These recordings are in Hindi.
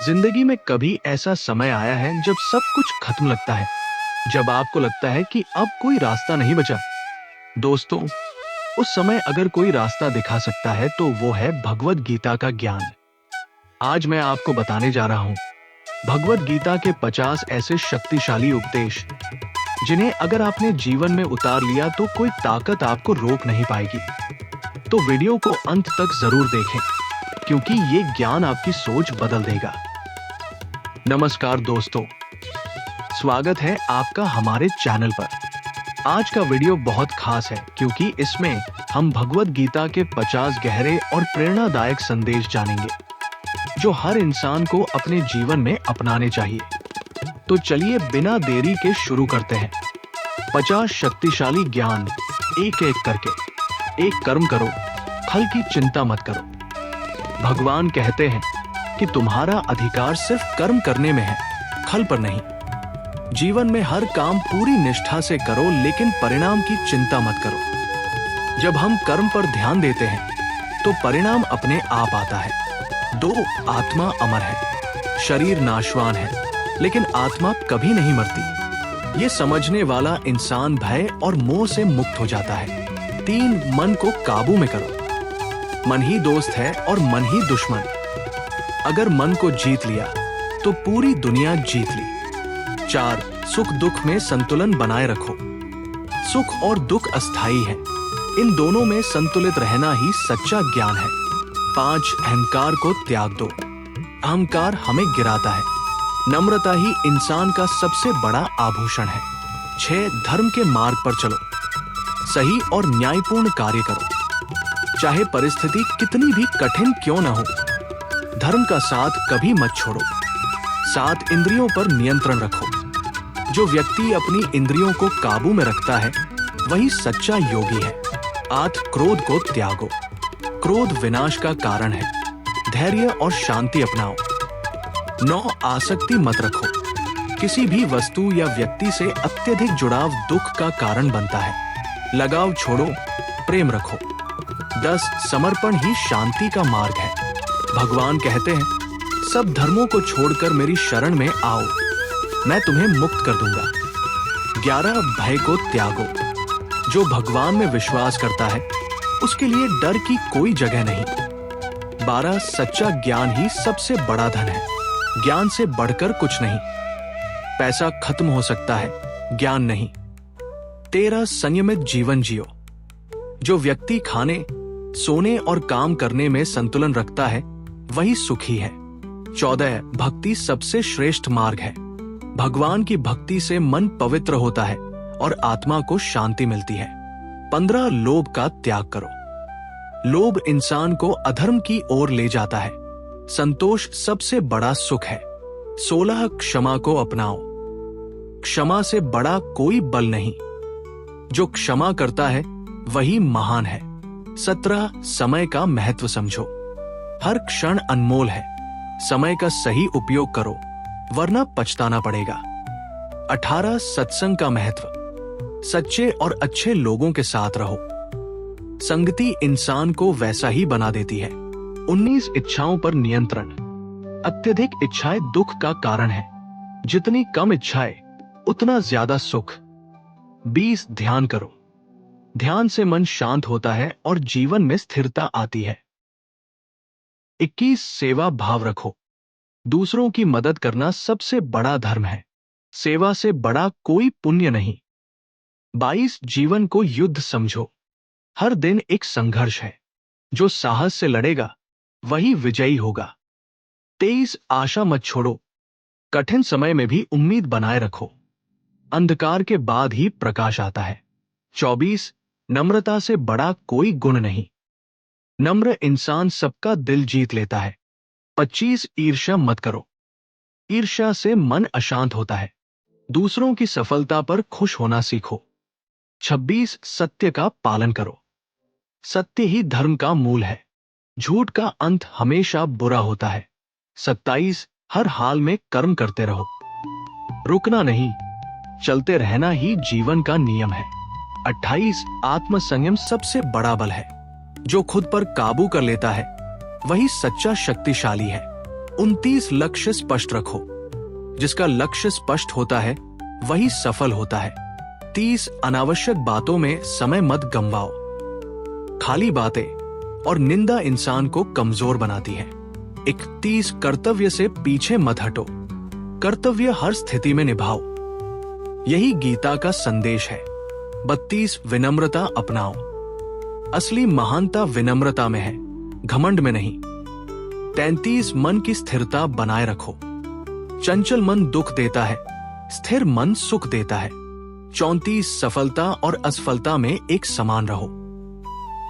जिंदगी में कभी ऐसा समय आया है जब सब कुछ खत्म लगता है, जब आपको लगता है कि अब कोई रास्ता नहीं बचा। दोस्तों, उस समय अगर कोई रास्ता दिखा सकता है तो वो है भगवत गीता का ज्ञान। आज मैं आपको बताने जा रहा हूँ भगवत गीता के 50 ऐसे शक्तिशाली उपदेश जिन्हें अगर आपने जीवन में उतार लिया तो कोई ताकत आपको रोक नहीं पाएगी। तो वीडियो को अंत तक जरूर देखें, क्योंकि ये ज्ञान आपकी सोच बदल देगा। नमस्कार दोस्तों, स्वागत है आपका हमारे चैनल पर। आज का वीडियो बहुत खास है क्योंकि इसमें हम भगवत गीता के 50 गहरे और प्रेरणादायक संदेश जानेंगे जो हर इंसान को अपने जीवन में अपनाने चाहिए। तो चलिए बिना देरी के शुरू करते हैं। 50 शक्तिशाली ज्ञान, एक एक करके। एक कर्म करो, फल की चिंता मत करो। भगवान कहते हैं कि तुम्हारा अधिकार सिर्फ कर्म करने में है, फल पर नहीं। जीवन में हर काम पूरी निष्ठा से करो, लेकिन परिणाम की चिंता मत करो। जब हम कर्म पर ध्यान देते हैं तो परिणाम अपने आप आता है। आत्मा अमर है, शरीर नाशवान है, लेकिन आत्मा कभी नहीं मरती। ये समझने वाला इंसान भय और मोह से मुक्त हो जाता है। 3 मन को काबू में करो। मन ही दोस्त है और मन ही दुश्मन। अगर मन को जीत लिया तो पूरी दुनिया जीत ली। 4 सुख दुख में संतुलन बनाए रखो। सुख और दुख अस्थाई है, इन दोनों में संतुलित रहना ही सच्चा ज्ञान है। 5 अहंकार को त्याग दो। अहंकार हमें गिराता है। नम्रता ही इंसान का सबसे बड़ा आभूषण है। 6 धर्म के मार्ग पर चलो। सही और न्यायपूर्ण कार्य करो, चाहे परिस्थिति कितनी भी कठिन क्यों न हो। धर्म का साथ कभी मत छोड़ो। 7 इंद्रियों पर नियंत्रण रखो। जो व्यक्ति अपनी इंद्रियों को काबू में रखता है वही सच्चा योगी है। 8 क्रोध को त्यागो। क्रोध विनाश का कारण है। धैर्य और शांति अपनाओ। 9 आसक्ति मत रखो। किसी भी वस्तु या व्यक्ति से अत्यधिक जुड़ाव दुख का कारण बनता है। लगाव छोड़ो, प्रेम रखो। 10 समर्पण ही शांति का मार्ग है। भगवान कहते हैं, सब धर्मों को छोड़कर मेरी शरण में आओ, मैं तुम्हें मुक्त कर दूंगा। 11 भय को त्यागो। जो भगवान में विश्वास करता है उसके लिए डर की कोई जगह नहीं। 12 सच्चा ज्ञान ही सबसे बड़ा धन है, ज्ञान से बढ़कर कुछ नहीं। पैसा खत्म हो सकता है, ज्ञान नहीं। 13 संयमित जीवन जियो। जो व्यक्ति खाने, सोने और काम करने में संतुलन रखता है वही सुखी है। 14 भक्ति सबसे श्रेष्ठ मार्ग है। भगवान की भक्ति से मन पवित्र होता है और आत्मा को शांति मिलती है। 15 लोभ का त्याग करो। लोभ इंसान को अधर्म की ओर ले जाता है। संतोष सबसे बड़ा सुख है। 16 क्षमा को अपनाओ। क्षमा से बड़ा कोई बल नहीं। जो क्षमा करता है वही महान है। 17 समय का महत्व समझो। हर क्षण अनमोल है, समय का सही उपयोग करो वरना पछताना पड़ेगा। 18 सत्संग का महत्व। सच्चे और अच्छे लोगों के साथ रहो। संगति इंसान को वैसा ही बना देती है। 19 इच्छाओं पर नियंत्रण। अत्यधिक इच्छाएं दुख का कारण है। जितनी कम इच्छाएं उतना ज्यादा सुख। 20 ध्यान करो। ध्यान से मन शांत होता है और जीवन में स्थिरता आती है। 21 सेवा भाव रखो। दूसरों की मदद करना सबसे बड़ा धर्म है। सेवा से बड़ा कोई पुण्य नहीं। 22 जीवन को युद्ध समझो। हर दिन एक संघर्ष है, जो साहस से लड़ेगा वही विजयी होगा। 23 आशा मत छोड़ो। कठिन समय में भी उम्मीद बनाए रखो। अंधकार के बाद ही प्रकाश आता है। 24 नम्रता से बड़ा कोई गुण नहीं। नम्र इंसान सबका दिल जीत लेता है। 25 ईर्ष्या मत करो। ईर्ष्या से मन अशांत होता है। दूसरों की सफलता पर खुश होना सीखो। 26 सत्य का पालन करो। सत्य ही धर्म का मूल है। झूठ का अंत हमेशा बुरा होता है। 27 हर हाल में कर्म करते रहो। रुकना नहीं, चलते रहना ही जीवन का नियम है। 28 आत्मसंयम सबसे बड़ा बल है। जो खुद पर काबू कर लेता है वही सच्चा शक्तिशाली है। 29 लक्ष्य स्पष्ट रखो। जिसका लक्ष्य स्पष्ट होता है वही सफल होता है। 30 अनावश्यक बातों में समय मत गंवाओ। खाली बातें और निंदा इंसान को कमजोर बनाती है। 31 कर्तव्य से पीछे मत हटो। कर्तव्य हर स्थिति में निभाओ। यही गीता का संदेश है। 32 विनम्रता अपनाओ। असली महानता विनम्रता में है, घमंड में नहीं। 33 मन की स्थिरता बनाए रखो। चंचल मन दुख देता है, स्थिर मन सुख देता है। 34 सफलता और असफलता में एक समान रहो।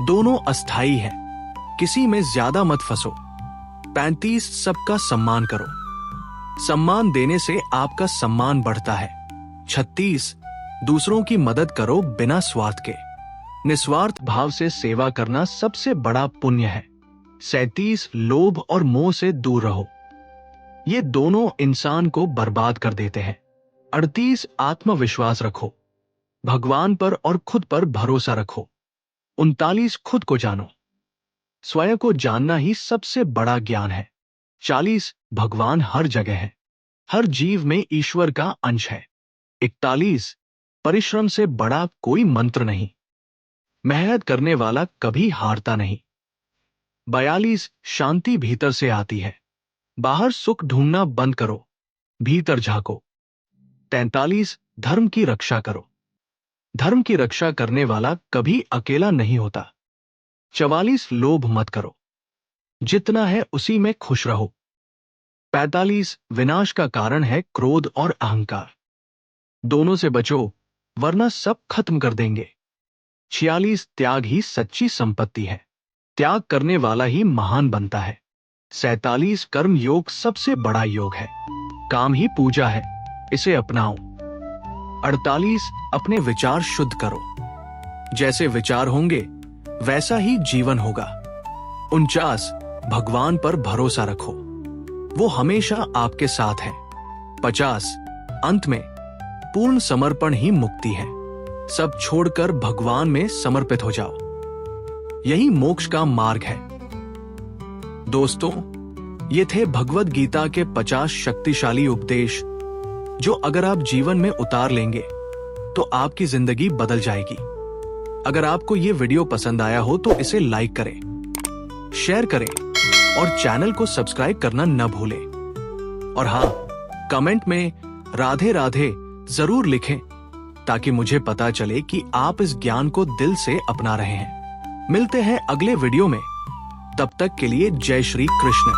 दोनों अस्थाई हैं, किसी में ज्यादा मत फंसो। 35 सबका सम्मान करो। सम्मान देने से आपका सम्मान बढ़ता है। 36 दूसरों की मदद करो बिना स्वार्थ के। निस्वार्थ भाव से सेवा करना सबसे बड़ा पुण्य है। 37 लोभ और मोह से दूर रहो। ये दोनों इंसान को बर्बाद कर देते हैं। 38 आत्मविश्वास रखो। भगवान पर और खुद पर भरोसा रखो। 39 खुद को जानो। स्वयं को जानना ही सबसे बड़ा ज्ञान है। 40 भगवान हर जगह है, हर जीव में ईश्वर का अंश है। 41 परिश्रम से बड़ा कोई मंत्र नहीं। मेहनत करने वाला कभी हारता नहीं। 42 शांति भीतर से आती है। बाहर सुख ढूंढना बंद करो, भीतर झांको। 43 धर्म की रक्षा करो। धर्म की रक्षा करने वाला कभी अकेला नहीं होता। 44 लोभ मत करो, जितना है उसी में खुश रहो। 45 विनाश का कारण है क्रोध और अहंकार। दोनों से बचो वरना सब खत्म कर देंगे। 46 त्याग ही सच्ची संपत्ति है। त्याग करने वाला ही महान बनता है। 47 कर्म योग सबसे बड़ा योग है। काम ही पूजा है, इसे अपनाओ। 48 अपने विचार शुद्ध करो। जैसे विचार होंगे वैसा ही जीवन होगा। 49 भगवान पर भरोसा रखो, वो हमेशा आपके साथ है। 50 अंत में पूर्ण समर्पण ही मुक्ति है। सब छोड़कर भगवान में समर्पित हो जाओ, यही मोक्ष का मार्ग है। दोस्तों, ये थे भगवद गीता के 50 शक्तिशाली उपदेश, जो अगर आप जीवन में उतार लेंगे तो आपकी जिंदगी बदल जाएगी। अगर आपको ये वीडियो पसंद आया हो तो इसे लाइक करें, शेयर करें और चैनल को सब्सक्राइब करना न भूलें। और हाँ, कमेंट में राधे राधे जरूर लिखें, ताकि मुझे पता चले कि आप इस ज्ञान को दिल से अपना रहे हैं। मिलते हैं अगले वीडियो में, तब तक के लिए जय श्री कृष्ण।